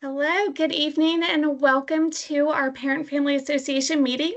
Hello, good evening, and welcome to our Parent Family Association meeting.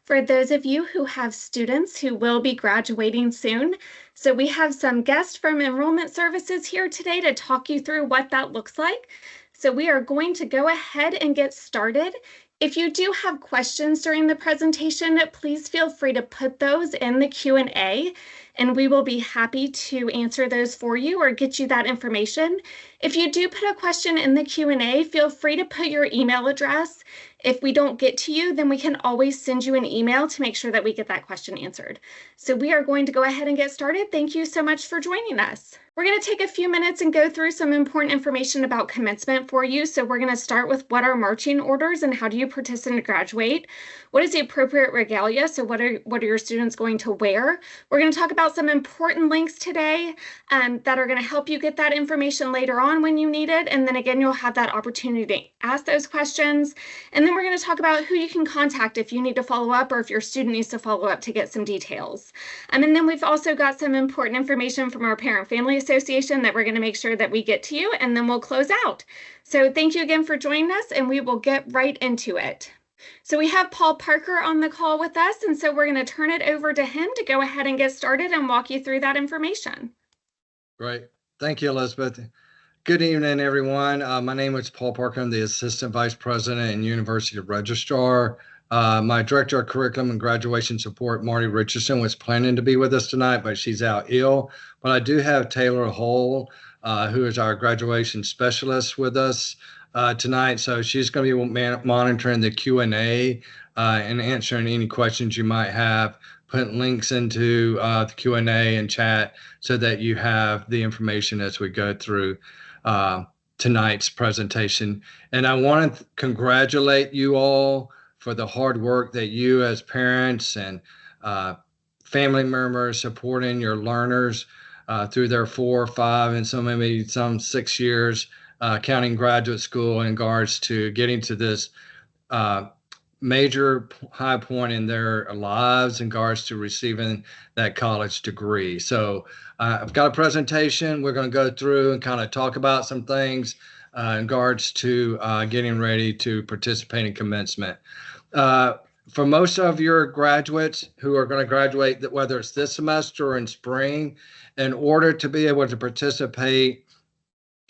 For those of you who have students who will be graduating soon, so we have some guests from Enrollment Services here today to talk you through what that looks like. So we are going to go ahead and get started. If you do have questions during the presentation, please feel free to put those in the Q&A, and we will be happy to answer those for you or get you that information. If you do put a question in the Q&A, feel free to put your email address. If we don't get to you, then we can always send you an email to make sure that we get that question answered. So we are going to go ahead and get started. Thank you so much for joining us. We're going to take a few minutes and go through some important information about commencement for you. So we're going to start with what are marching orders and how do you participate and graduate? What is the appropriate regalia? So what are your students going to wear? We're going to talk about some important links today that are going to help you get that information later on when you need it. And then again, you'll have that opportunity to ask those questions. And then we're going to talk about who you can contact if you need to follow up or if your student needs to follow up to get some details. And then we've also got some important information from our Parent Family Association that we're going to make sure that we get to you, and then we'll close out. So thank you again for joining us, and we will get right into it. So we have Paul Parker on the call with us, and so we're going to turn it over to him to go ahead and get started and walk you through that information. Great. Thank you, Elizabeth. Good evening, everyone. My name is Paul Parker. I'm the Assistant Vice President and University Registrar. My Director of Curriculum and Graduation Support, Marty Richardson, was planning to be with us tonight, but she's out ill. But I do have Taylor Hull, who is our graduation specialist with us tonight. So she's going to be monitoring the Q&A and answering any questions you might have, putting links into the Q&A and chat so that you have the information as we go through tonight's presentation. And I want to congratulate you all for the hard work that you as parents and family members supporting your learners through their 4 or 5 and maybe some 6 years counting graduate school in regards to getting to this major high point in their lives in regards to receiving that college degree. So I've got a presentation. We're going to go through and kind of talk about some things in regards to getting ready to participate in commencement. For most of your graduates who are going to graduate, whether it's this semester or in spring, in order to be able to participate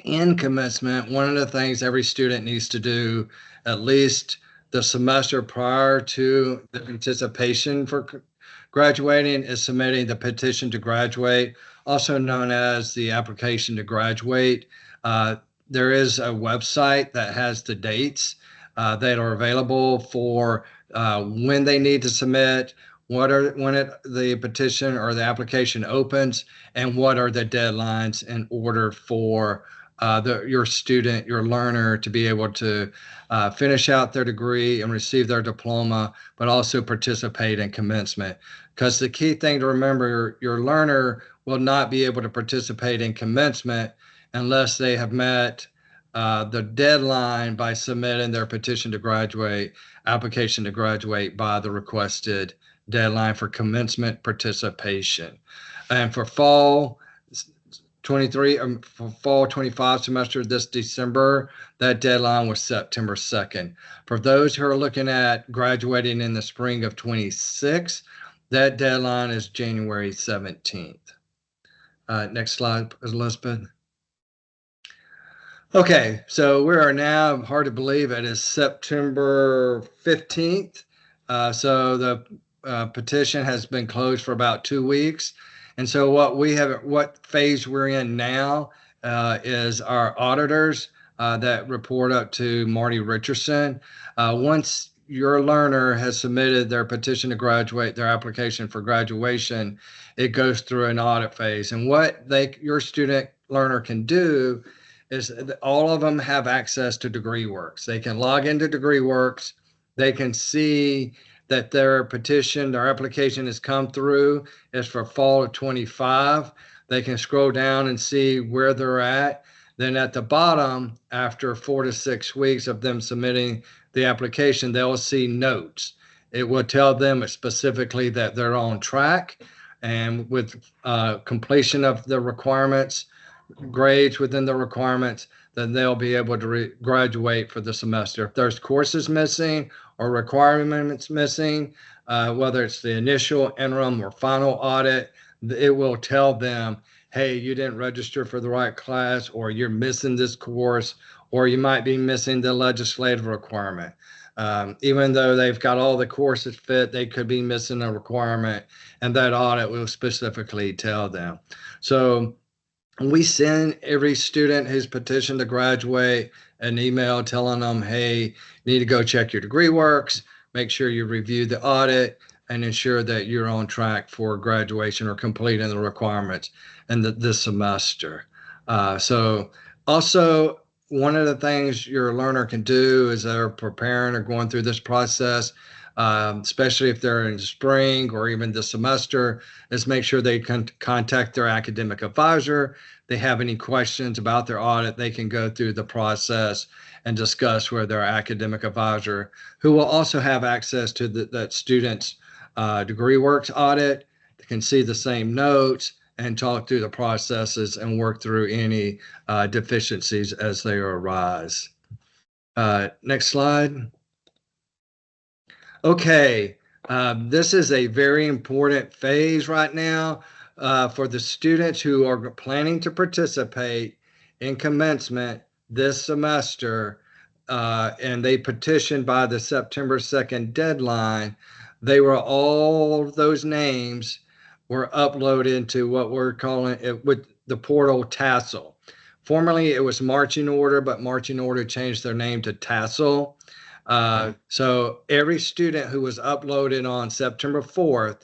in commencement, one of the things every student needs to do at least the semester prior to the participation for graduating is submitting the petition to graduate, also known as the application to graduate. There is a website that has the dates that are available for when they need to submit, the petition or the application opens, and what are the deadlines in order for your student, your learner, to be able to finish out their degree and receive their diploma, but also participate in commencement. Because the key thing to remember, your learner will not be able to participate in commencement unless they have met the deadline by submitting their petition to graduate, application to graduate by the requested deadline for commencement participation. And for fall 23 for fall 25 semester this December, that deadline was September 2nd. For those who are looking at graduating in the spring of 26, that deadline is January 17th. Next slide, Elizabeth. Okay, so we are now, hard to believe it is September 15th. So the petition has been closed for about 2 weeks. And so what phase we're in now is our auditors that report up to Marty Richardson. Once your learner has submitted their petition to graduate, their application for graduation, it goes through an audit phase. And what your student learner can do is all of them have access to DegreeWorks. They can log into DegreeWorks. They can see that their petition, their application has come through. It's for fall of 25. They can scroll down and see where they're at. Then at the bottom, after 4 to 6 weeks of them submitting the application, they'll see notes. It will tell them specifically that they're on track, and with completion of the requirements, grades within the requirements, then they'll be able to graduate for the semester. If there's courses missing or requirements missing, whether it's the initial, interim, or final audit, it will tell them, hey, you didn't register for the right class, or you're missing this course, or you might be missing the legislative requirement. Even though they've got all the courses fit, they could be missing a requirement, and that audit will specifically tell them. So we send every student who's petitioned to graduate an email telling them, hey, you need to go check your degree works, make sure you review the audit, and ensure that you're on track for graduation or completing the requirements in this semester. So also, one of the things your learner can do as they're preparing or going through this process, especially if they're in spring or even the semester, is make sure they can contact their academic advisor. They have any questions about their audit, they can go through the process and discuss with their academic advisor, who will also have access to that student's degree works audit. They can see the same notes and talk through the processes and work through any deficiencies as they arise. Next slide. Okay, this is a very important phase right now for the students who are planning to participate in commencement this semester, and they petitioned by the September 2nd deadline. They were all those names were uploaded into what we're calling it with the portal Tassel. Formerly it was Marching Order, but Marching Order changed their name to Tassel. So every student who was uploaded on September 4th,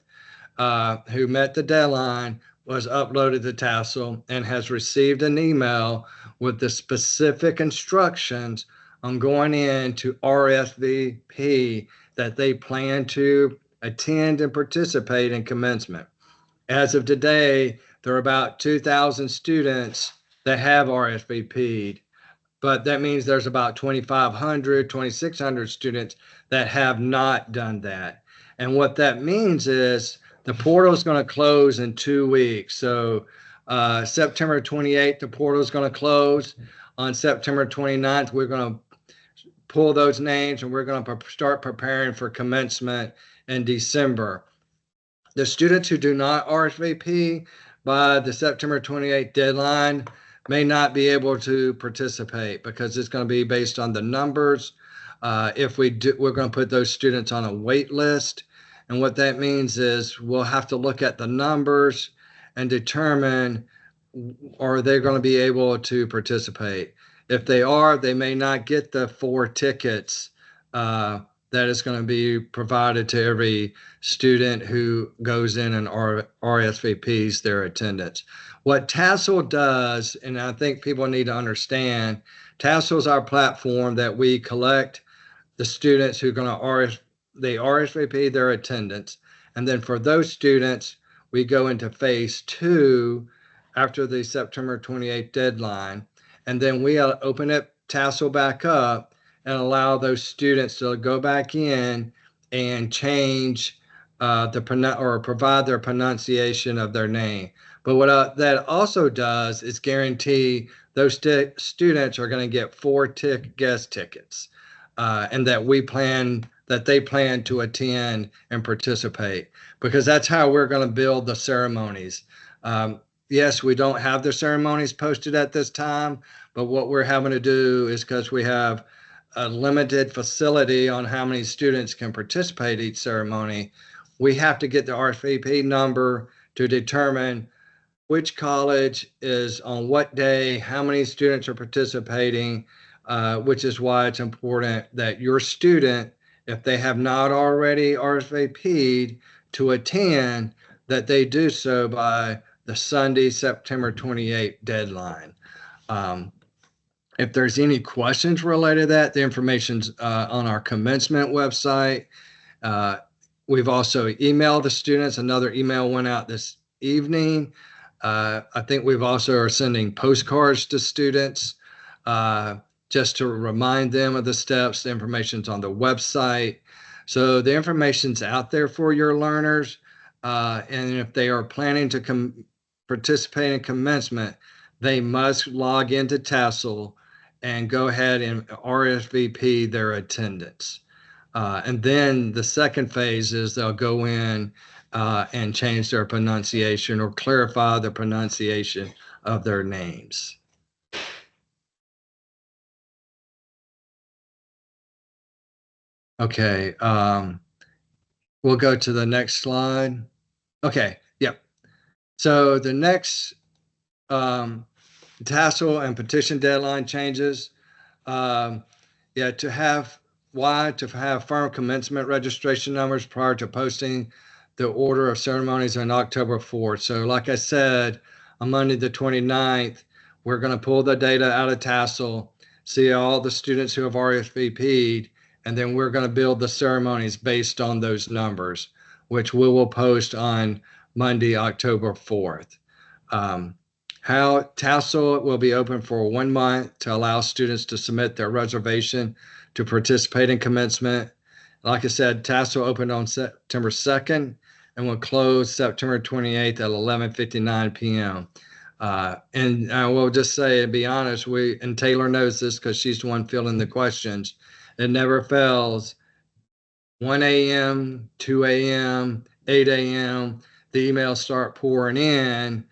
who met the deadline, was uploaded to Tassel and has received an email with the specific instructions on going into RSVP that they plan to attend and participate in commencement. As of today, there are about 2,000 students that have RSVP'd, but that means there's about 2,500, 2,600 students that have not done that. And what that means is the portal is going to close in 2 weeks. So September 28th, the portal is going to close. On September 29th, we're going to pull those names and we're going to start preparing for commencement in December. The students who do not RSVP by the September 28th deadline may not be able to participate because it's going to be based on the numbers. If we do, we're going to put those students on a wait list. And what that means is we'll have to look at the numbers and determine, are they going to be able to participate? If they are, they may not get the 4 tickets that is going to be provided to every student who goes in and RSVPs their attendance. What Tassel does, and I think people need to understand, Tassel is our platform that we collect the students who are going to RSVP their attendance. And then for those students, we go into phase 2 after the September 28th deadline. And then we open up Tassel back up and allow those students to go back in and change or provide their pronunciation of their name. But what that also does is guarantee those students are going to get 4 guest tickets, and that they plan to attend and participate, because that's how we're going to build the ceremonies. Yes, we don't have the ceremonies posted at this time, but what we're having to do is, because we have a limited facility on how many students can participate each ceremony, we have to get the RSVP number to determine which college is on what day, how many students are participating, which is why it's important that your student, if they have not already RSVP'd to attend, that they do so by the Sunday, September 28th deadline. If there's any questions related to that, the information's on our commencement website. We've also emailed the students. Another email went out this evening. I think we've also are sending postcards to students just to remind them of the steps. The information's on the website. So the information's out there for your learners. And if they are planning to participate in commencement, they must log into Tassel and go ahead and RSVP their attendance. And then the second phase is they'll go in and change their pronunciation or clarify the pronunciation of their names. Okay, we'll go to the next slide. Okay, yep. So the next tassel and petition deadline changes. Yeah, to have firm commencement registration numbers prior to posting the order of ceremonies on October 4th. So like I said, on Monday the 29th, we're going to pull the data out of tassel, see all the students who have RSVP'd, and then we're going to build the ceremonies based on those numbers, which we will post on Monday, October 4th. How Tassel will be open for 1 month to allow students to submit their reservation to participate in commencement. Like I said, Tassel opened on September 2nd and will close September 28th at 11:59 p.m. And I will just say, to be honest, and Taylor knows this because she's the one filling the questions, it never fails. 1 a.m., 2 a.m., 8 a.m., the emails start pouring in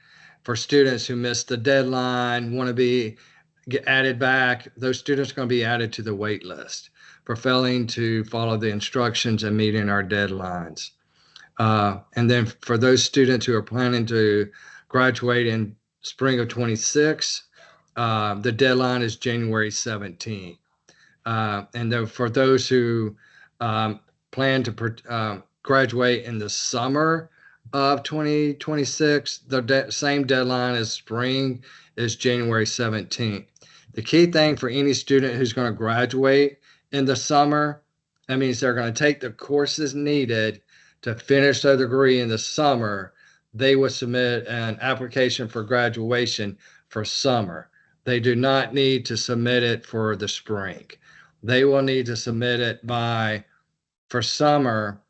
for students who missed the deadline, want to get added back. Those students are going to be added to the wait list for failing to follow the instructions and meeting our deadlines. And then for those students who are planning to graduate in spring of 26, the deadline is January 17th. And then for those who plan to graduate in the summer of 2026, the same deadline as spring is January 17th. The key thing for any student who's going to graduate in the summer, that means they're going to take the courses needed to finish their degree in the summer. They will submit an application for graduation for summer. They do not need to submit it for the spring. They will need to submit it for summer,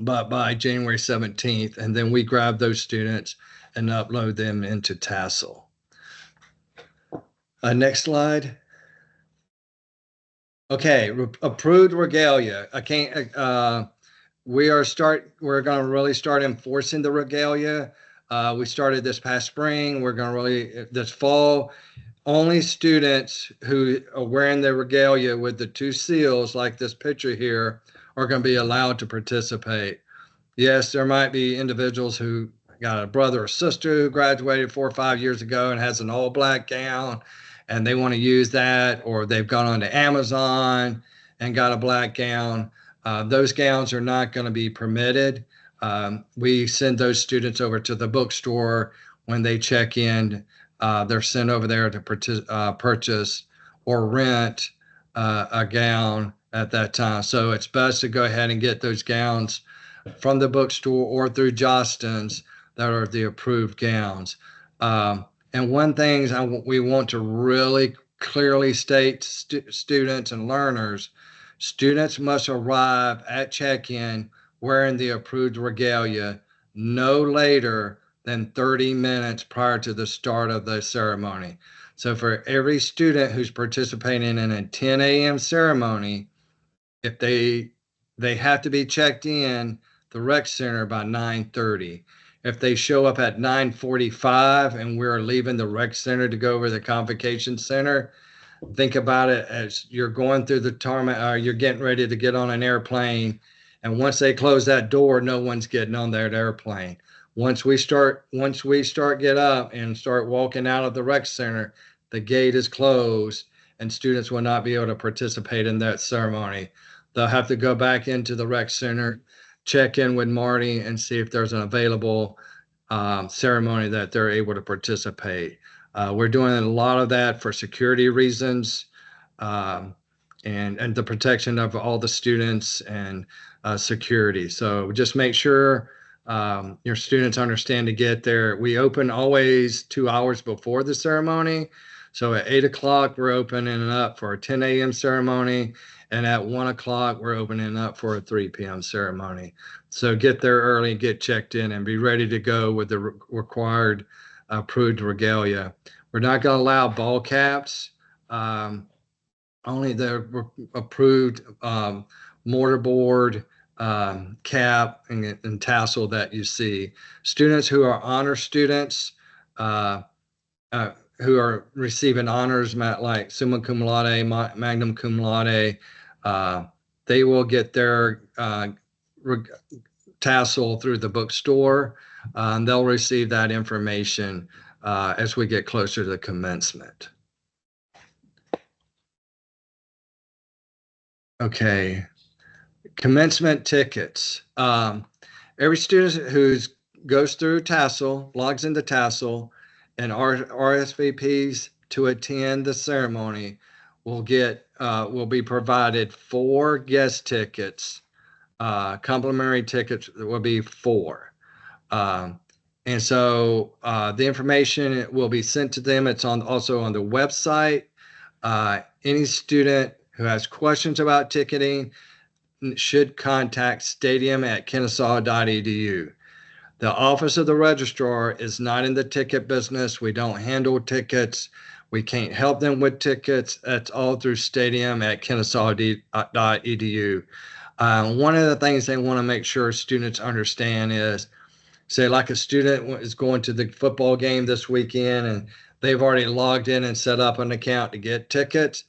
but by January 17th, and then we grab those students and upload them into Tassel. Next slide. Okay, approved regalia. We're going to really start enforcing the regalia. We started this past spring. We're going to this fall. Only students who are wearing the regalia with the 2 seals, like this picture here, are going to be allowed to participate. Yes, there might be individuals who got a brother or sister who graduated 4 or 5 years ago and has an all black gown and they want to use that, or they've gone onto Amazon and got a black gown. Those gowns are not going to be permitted. We send those students over to the bookstore when they check in. They're sent over there to purchase or rent a gown at that time. So it's best to go ahead and get those gowns from the bookstore or through Jostens that are the approved gowns. And one thing we want to really clearly state to students and learners, students must arrive at check-in wearing the approved regalia no later than 30 minutes prior to the start of the ceremony. So for every student who's participating in a 10 a.m. ceremony, if they have to be checked in the rec center by 9:30. If they show up at 9:45 and we're leaving the rec center to go over to the convocation center, think about it as you're going through the tarmac, or you're getting ready to get on an airplane. And once they close that door, no one's getting on that airplane. Once we start get up and start walking out of the rec center, the gate is closed and students will not be able to participate in that ceremony. They'll have to go back into the rec center, check in with Marty and see if there's an available ceremony that they're able to participate. We're doing a lot of that for security reasons and the protection of all the students and security. So just make sure your students understand to get there. We open always 2 hours before the ceremony. So at 8 o'clock, we're opening up for a 10 a.m. ceremony. And at 1 o'clock, we're opening up for a 3 p.m. ceremony. So get there early, get checked in, and be ready to go with the required approved regalia. We're not going to allow ball caps only the approved mortarboard, cap, and tassel that you see. Students who are honor students, uh, who are receiving honors, like summa cum laude, magna cum laude, uh, they will get their tassel through the bookstore, and they'll receive that information as we get closer to commencement. Okay, commencement tickets. Every student who goes through tassel, logs into tassel, and RSVPs to attend the ceremony will be provided 4 guest tickets. Complimentary tickets will be 4. And so the information will be sent to them. It's also on the website. Any student who has questions about ticketing should contact stadium@kennesaw.edu. The office of the registrar is not in the ticket business. We don't handle tickets. We can't help them with tickets. That's all through stadium@kennesaw.edu. One of the things they want to make sure students understand is, say, like a student is going to the football game this weekend and they've already logged in and set up an account to get tickets,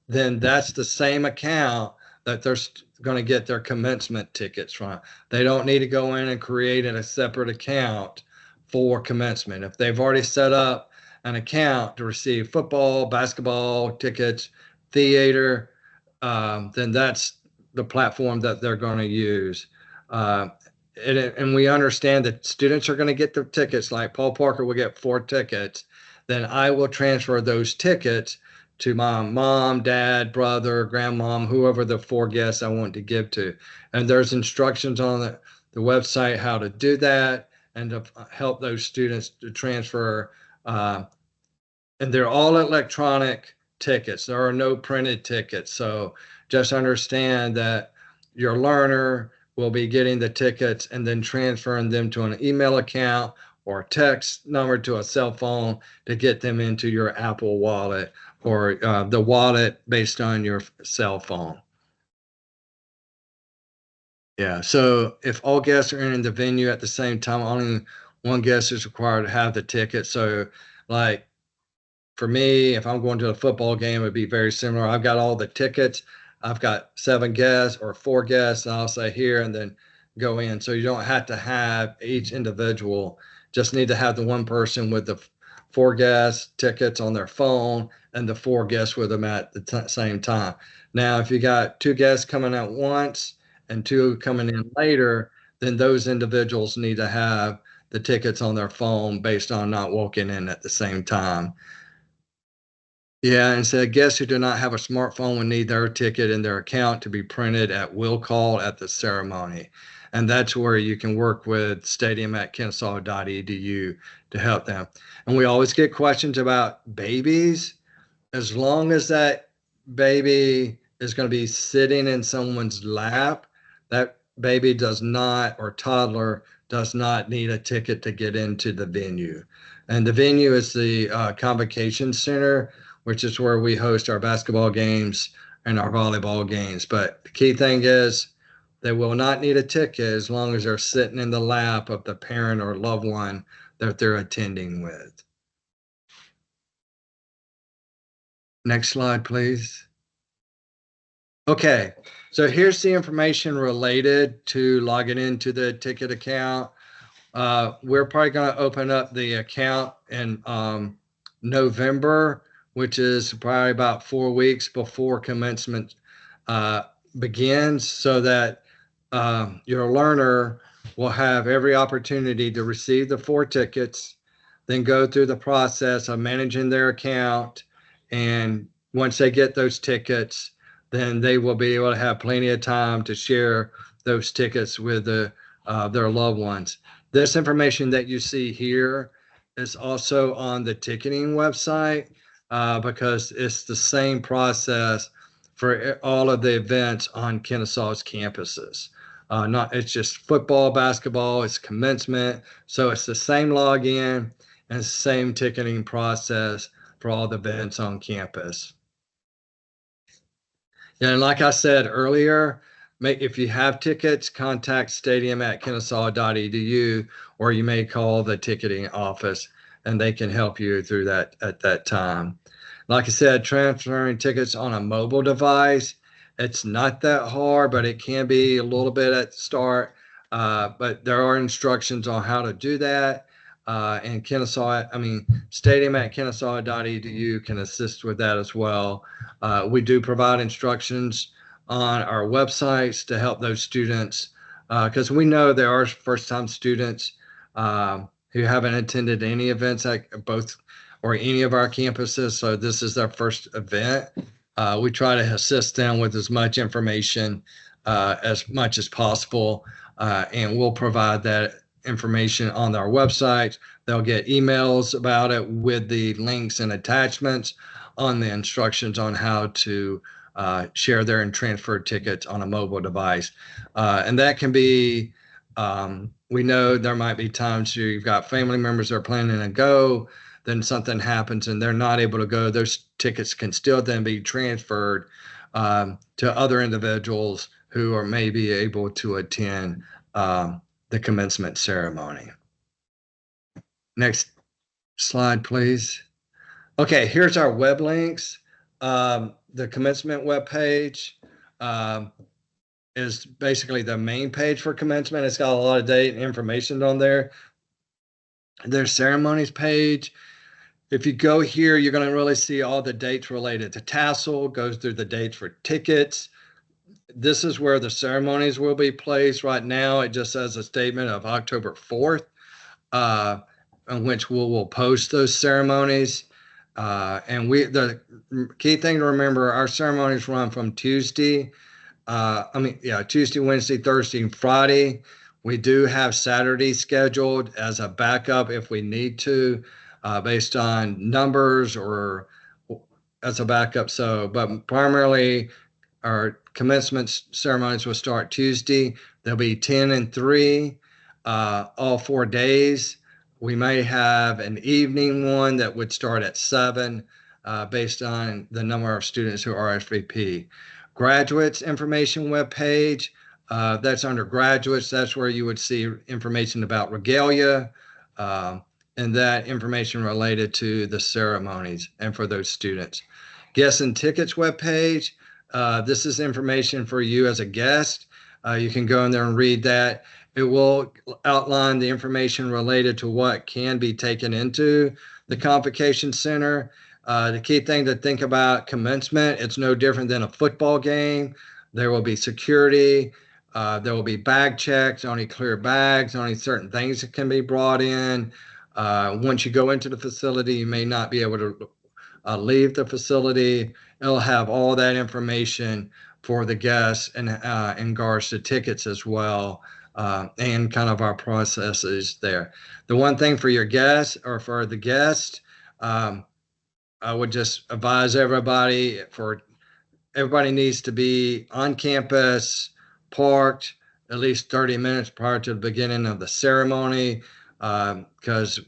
then that's the same account that they're going to get their commencement tickets from. They don't need to go in and create a separate account for commencement. If they've already set up an account to receive football, basketball tickets, theater, then that's the platform that they're going to use. And we understand that students are going to get their tickets, like Paul Parker will get 4 tickets. Then I will transfer those tickets to my mom, dad, brother, grandmom, whoever the 4 guests I want to give to. And there's instructions on the website how to do that and to help those students to transfer. And they're all electronic tickets. There are no printed tickets. So just understand that your learner will be getting the tickets and then transferring them to an email account or text number to a cell phone to get them into your Apple Wallet or the wallet based on your cell phone. Yeah, so if all guests are in the venue at the same time, only one guest is required to have the ticket. So, like, for me, if I'm going to a football game, it'd be very similar. I've got all the tickets. I've got 7 guests or 4 guests, and I'll say here and then go in. So you don't have to have each individual. Just need to have the one person with the 4 guest tickets on their phone and the 4 guests with them at the same time. Now, if you got 2 guests coming at once and 2 coming in later, then those individuals need to have the tickets on their phone based on not walking in at the same time. Yeah, and so guests who do not have a smartphone will need their ticket in their account to be printed at will call at the ceremony. And that's where you can work with stadium@kennesaw.edu to help them. And we always get questions about babies. As long as that baby is going to be sitting in someone's lap, that baby does not, or toddler does not need a ticket to get into the venue. And the venue is the Convocation Center, which is where we host our basketball games and our volleyball games. But the key thing is they will not need a ticket as long as they're sitting in the lap of the parent or loved one that they're attending with. Next slide, please. Okay, so here's the information related to logging into the ticket account. We're probably going to open up the account in November, which is probably about 4 weeks before commencement begins, so that your learner will have every opportunity to receive the 4 tickets, then go through the process of managing their account. And once they get those tickets, then they will be able to have plenty of time to share those tickets with their loved ones. This information that you see here is also on the ticketing website because it's the same process for all of the events on Kennesaw's campuses. It's just football, basketball, it's commencement. So it's the same login and same ticketing process for all the events on campus. Yeah, and like I said earlier, if you have tickets, contact stadium@kennesaw.edu, or you may call the ticketing office and they can help you through that at that time. Like I said, transferring tickets on a mobile device, it's not that hard, but it can be a little bit at the start. But there are instructions on how to do that. And stadium@kennesaw.edu can assist with that as well. We do provide instructions on our websites to help those students, because we know there are first-time students who haven't attended any events at both or any of our campuses. So this is their first event. We try to assist them with as much information as much as possible, and we'll provide that information on our website. They'll get emails about it with the links and attachments on the instructions on how to share their and transfer tickets on a mobile device. And that can be, we know there might be times you've got family members that are planning to go, then something happens and they're not able to go. Those tickets can still then be transferred to other individuals who are maybe able to attend the commencement ceremony. Next slide, please. Okay, here's our web links. The commencement webpage is basically the main page for commencement. It's got a lot of date and information on there. There's ceremonies page. If you go here, you're going to really see all the dates related to tassel, goes through the dates for tickets. This is where the ceremonies will be placed. Right now, it just says a statement of October 4th, in which we'll post those ceremonies. And the key thing to remember, our ceremonies run from Tuesday, Wednesday, Thursday, and Friday. We do have Saturday scheduled as a backup if we need to, based on numbers or as a backup. So, but primarily our commencement ceremonies will start Tuesday. There'll be 10 and 3, all 4 days. We may have an evening one that would start at 7, based on the number of students who RSVP. Graduates information webpage, that's under graduates. That's where you would see information about regalia, and that information related to the ceremonies and for those students. Guests and tickets webpage, this is information for you as a guest. You can go in there and read that. It will outline the information related to what can be taken into the Convocation Center. The key thing to think about commencement, it's no different than a football game. There will be security. There will be bag checks, only clear bags, only certain things that can be brought in. Once you go into the facility, you may not be able to leave the facility. It'll have all that information for the guests and in regards to tickets as well, and kind of our processes there. The one thing for your guests or for the guest, I would just advise everybody needs to be on campus, parked at least 30 minutes prior to the beginning of the ceremony, because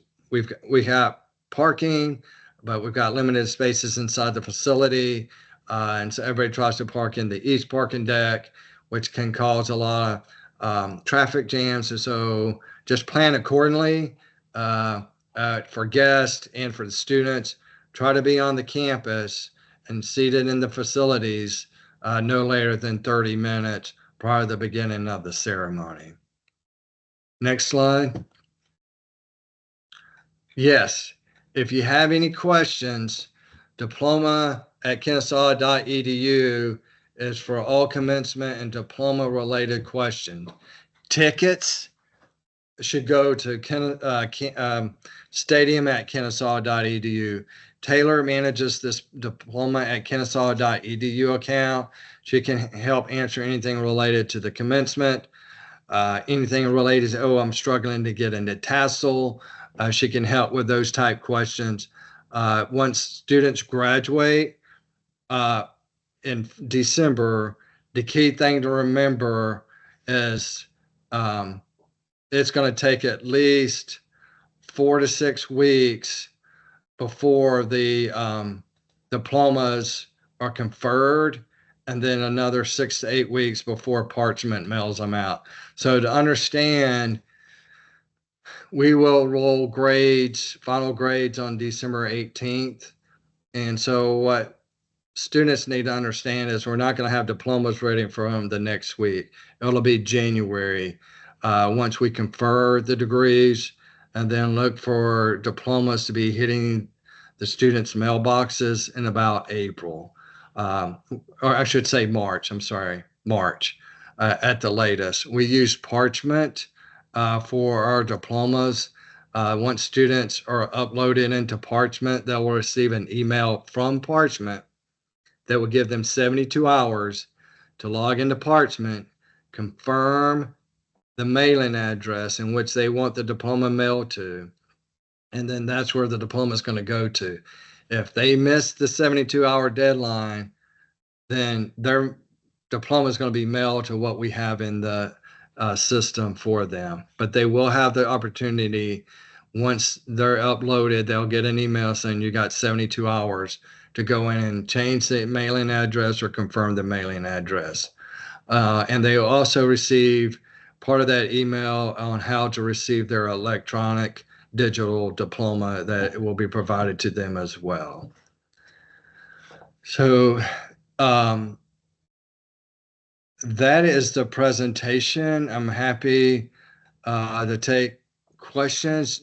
we have parking, but we've got limited spaces inside the facility, and so everybody tries to park in the east parking deck, which can cause a lot of traffic jams. And so just plan accordingly for guests and for the students. Try to be on the campus and seated in the facilities no later than 30 minutes prior to the beginning of the ceremony. Next slide. Yes, if you have any questions, diploma@kennesaw.edu is for all commencement and diploma related questions. Tickets should go to stadium@kennesaw.edu. Taylor manages this diploma@kennesaw.edu account. She can help answer anything related to the commencement, anything related to, oh, I'm struggling to get into tassel. She can help with those type questions. Once students graduate in December, the key thing to remember is it's going to take at least 4 to 6 weeks before the diplomas are conferred, and then another 6 to 8 weeks before Parchment mails them out. So to understand, we will roll grades, final grades on December 18th. And so what students need to understand is we're not going to have diplomas ready for them the next week. It'll be January once we confer the degrees, and then look for diplomas to be hitting the students' mailboxes in about April, or I should say March. I'm sorry, March at the latest. We use Parchment for our diplomas. Once students are uploaded into Parchment, they will receive an email from Parchment that will give them 72 hours to log into Parchment, confirm the mailing address in which they want the diploma mailed to, and then that's where the diploma is going to go to. If they miss the 72-hour deadline, then their diploma is going to be mailed to what we have in the system for them. But they will have the opportunity, once they're uploaded, they'll get an email saying you got 72 hours to go in and change the mailing address or confirm the mailing address. And they will also receive part of that email on how to receive their electronic digital diploma that will be provided to them as well. So that is the presentation. I'm happy to take questions.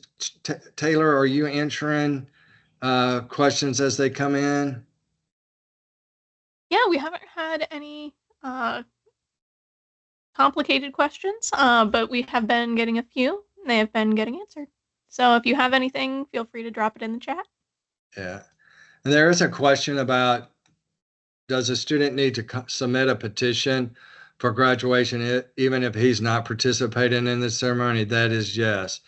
Taylor, are you answering questions as they come in? Yeah, we haven't had any complicated questions, but we have been getting a few. They have been getting answered. So if you have anything, feel free to drop it in the chat. Yeah. And there is a question about, does a student need to submit a petition for graduation even if he's not participating in the ceremony? That is yes.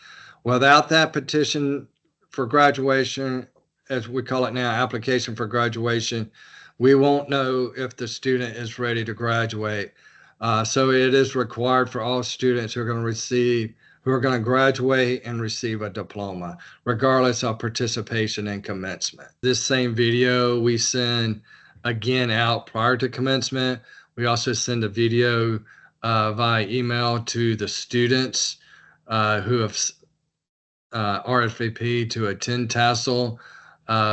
Without that petition for graduation, as we call it now, application for graduation, we won't know if the student is ready to graduate. So it is required for all students who are going to graduate and receive a diploma, regardless of participation in commencement. This same video we send again out prior to commencement. We also send a video via email to the students who have RSVP to attend tassel.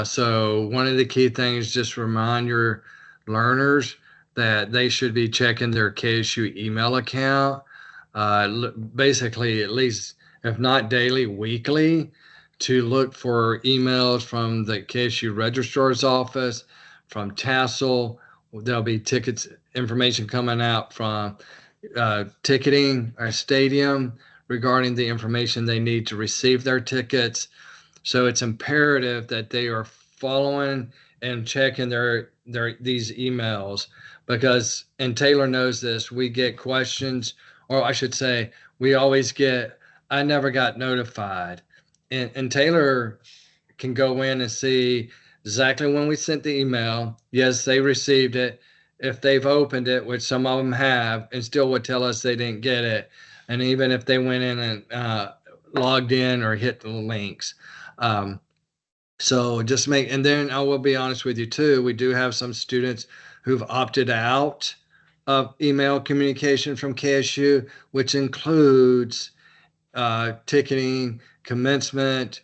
So one of the key things, just remind your learners that they should be checking their KSU email account, basically at least, if not daily, weekly, to look for emails from the KSU registrar's office, from tassel. There'll be tickets information coming out from ticketing our stadium regarding the information they need to receive their tickets. So it's imperative that they are following and checking these emails, because, and Taylor knows this, we get questions, or I should say, we always get, I never got notified. And Taylor can go in and see exactly when we sent the email. Yes, they received it. If they've opened it, which some of them have, and still would tell us they didn't get it. And even if they went in and logged in or hit the links. So just and then I will be honest with you too, we do have some students who've opted out of email communication from KSU, which includes ticketing, commencement,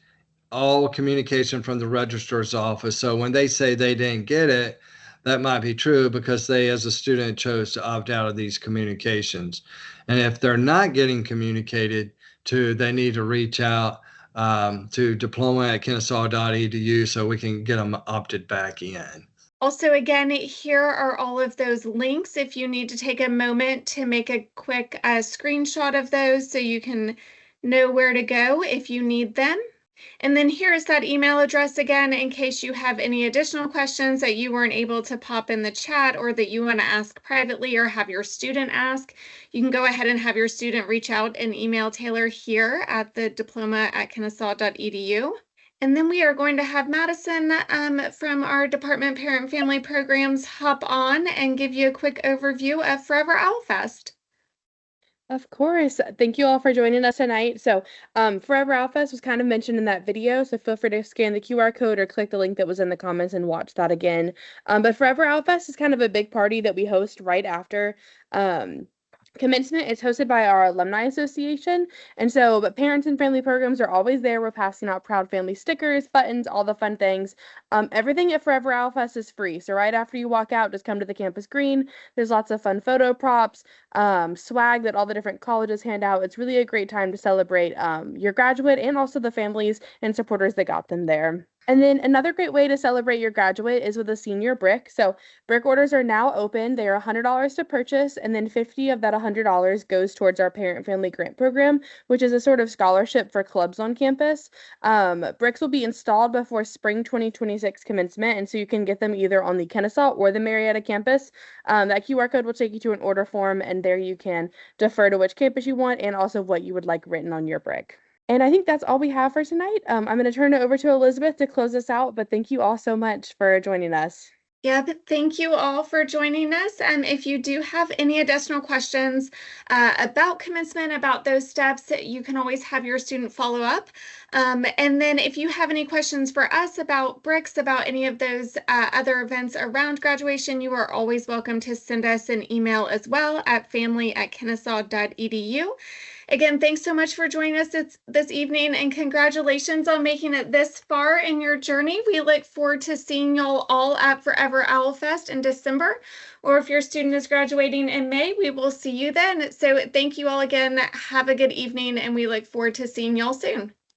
all communication from the registrar's office. So when they say they didn't get it, that might be true because they, as a student, chose to opt out of these communications. And if they're not getting communicated to, they need to reach out to diploma@kennesaw.edu so we can get them opted back in. Also, again, here are all of those links if you need to take a moment to make a quick screenshot of those so you can know where to go if you need them. And then here is that email address again, in case you have any additional questions that you weren't able to pop in the chat or that you want to ask privately or have your student ask. You can go ahead and have your student reach out and email Taylor here at the diploma@kennesaw.edu. And then we are going to have Madison from our Department Parent Family Programs hop on and give you a quick overview of Forever Owl Fest. Of course. Thank you all for joining us tonight. So, Forever Alphas was kind of mentioned in that video, so feel free to scan the QR code or click the link that was in the comments and watch that again. But Forever Alphas is kind of a big party that we host right after Commencement. Is hosted by our alumni association, and so but parents and family programs are always there. We're passing out proud family stickers, buttons, all the fun things. Everything at Forever Alphas is free, so right after you walk out, just come to the campus green. There's lots of fun photo props, swag that all the different colleges hand out. It's really a great time to celebrate your graduate and also the families and supporters that got them there. And then another great way to celebrate your graduate is with a senior brick. So brick orders are now open. They are $100 to purchase, and then 50 of that $100 goes towards our parent family grant program, which is a sort of scholarship for clubs on campus. Bricks will be installed before spring 2026 commencement, and so you can get them either on the Kennesaw or the Marietta campus. That QR code will take you to an order form, and there you can defer to which campus you want and also what you would like written on your brick. And I think that's all we have for tonight. I'm going to turn it over to Elizabeth to close us out, but thank you all so much for joining us. Yeah, but thank you all for joining us. If you do have any additional questions about commencement, about those steps, you can always have your student follow up. And then if you have any questions for us about bricks, about any of those other events around graduation, you are always welcome to send us an email as well at family@kennesaw.edu. Again, thanks so much for joining us this evening, and congratulations on making it this far in your journey. We look forward to seeing y'all all at Forever Owl Fest in December, or if your student is graduating in May, we will see you then. So thank you all again. Have a good evening, and we look forward to seeing y'all soon.